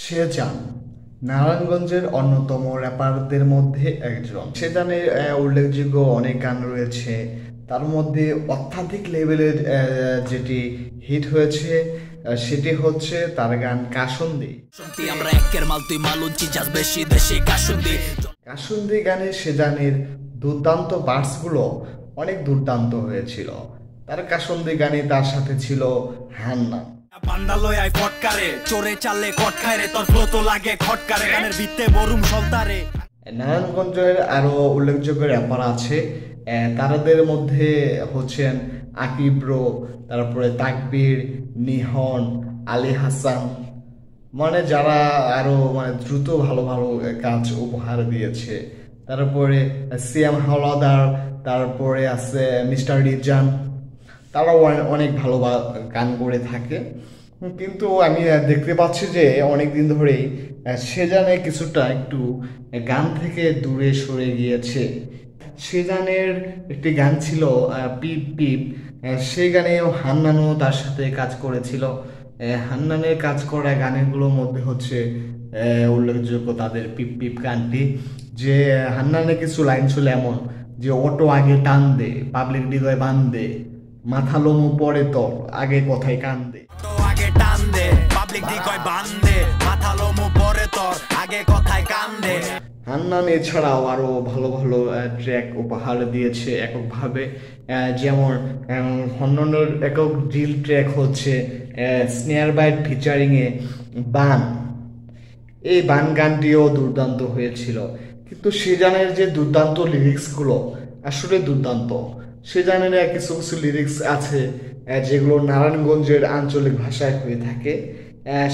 সেজান নারায়ণগঞ্জের অন্যতম র্যাপারদের মধ্যে একজন। সেজানের উল্লেখযোগ্য অনেক গান রয়েছে, তার মধ্যে অত্যাধিক লেভেলের যেটি হিট হয়েছে সেটি হচ্ছে তার গান কাসুন্দি। কাসুন্দি গানে সেজানের দুর্দান্ত বার্সগুলো অনেক দুর্দান্ত হয়েছিল। তার কাসুন্দি গানে তার সাথে ছিল হান্না। নারায়ণগঞ্জের আরো উল্লেখযোগ্য র্যাপার আছে, তাদের মধ্যে হচ্ছেন আকিব ব্রো, তারপরে তাকবীর, নিহন, আলী হাসান, মানে যারা আরো দ্রুত ভালো ভালো কাজ উপহার দিয়েছে। তারপরে সিএম হাওলাদার, তারপরে আছে মিস্টার রিজান, তারাও অনেক ভালো গান করে থাকে। কিন্তু আমি দেখতে পাচ্ছি যে অনেকদিন ধরেই সেজানে কিছুটা একটু গান থেকে দূরে সরে গিয়েছে। সেজানের একটি গান ছিল পিপ পিপ, সেই গানেও হান্নানও তার সাথে কাজ করেছিল। হান্নানের কাজ করা গানগুলোর মধ্যে হচ্ছে উল্লেখযোগ্য তাদের পিপ পিপ গানটি, যে হান্নানের কিছু লাইন ছিল এমন যে অটো আগে টান দে, পাবলিক হৃদয় বান দে, মাথা লোমো পরে তোর আগে কথায় কান দে। হান্নান এছাড়াও আরো ভালো ভালো ট্র্যাক উপহার দিয়েছে এককভাবে, যেমন হান্নানের একক ড্রিল ট্র্যাক হচ্ছে স্নেয়ার বাইট ফিচারিং এ বান। এই বান গানটিও দুর্দান্ত হয়েছিল। কিন্তু সেজানের যে দুর্দান্ত লিরিক্সগুলো আসলে দুর্দান্ত। সেজানের কিছু কিছু লিরিক্স আছে যেগুলো নারায়ণগঞ্জের আঞ্চলিক ভাষায় হয়ে থাকে।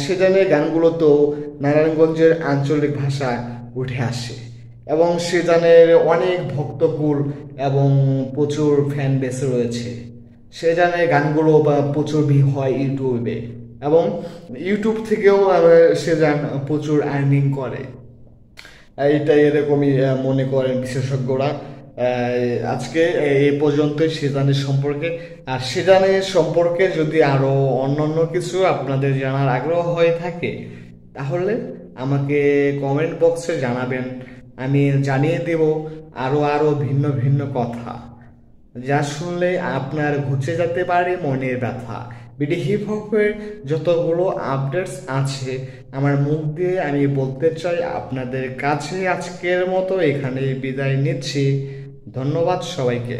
সেজানের গানগুলোতেও নারায়ণগঞ্জের আঞ্চলিক ভাষায় উঠে আসে এবং সেজানের অনেক ভক্তকুল এবং প্রচুর ফ্যান বেস রয়েছে। সেজানের গানগুলো প্রচুর ভিউ হয় ইউটিউবে, এবং ইউটিউব থেকেও সেজান প্রচুর আর্নিং করে। এটাই এরকমই মনে করেন বিশেষজ্ঞরা। আজকে এই পর্যন্তই সেজানের সম্পর্কে। আর সেজানের সম্পর্কে যদি আরো অন্যান্য কিছু আপনাদের জানার আগ্রহ হয়ে থাকে তাহলে আমাকে কমেন্ট বক্সে জানাবেন, আমি জানিয়ে দেব আরো আরো ভিন্ন ভিন্ন কথা, যা শুনলে আপনার ঘুচে যেতে পারে মনের ব্যথা। বিডি হিপ হপের যতগুলো আপডেটস আছে আমার মুখ দিয়ে আমি বলতে চাই আপনাদের কাছে। আজকের মতো এখানে বিদায় নিচ্ছি। ধন্যবাদ সবাইকে।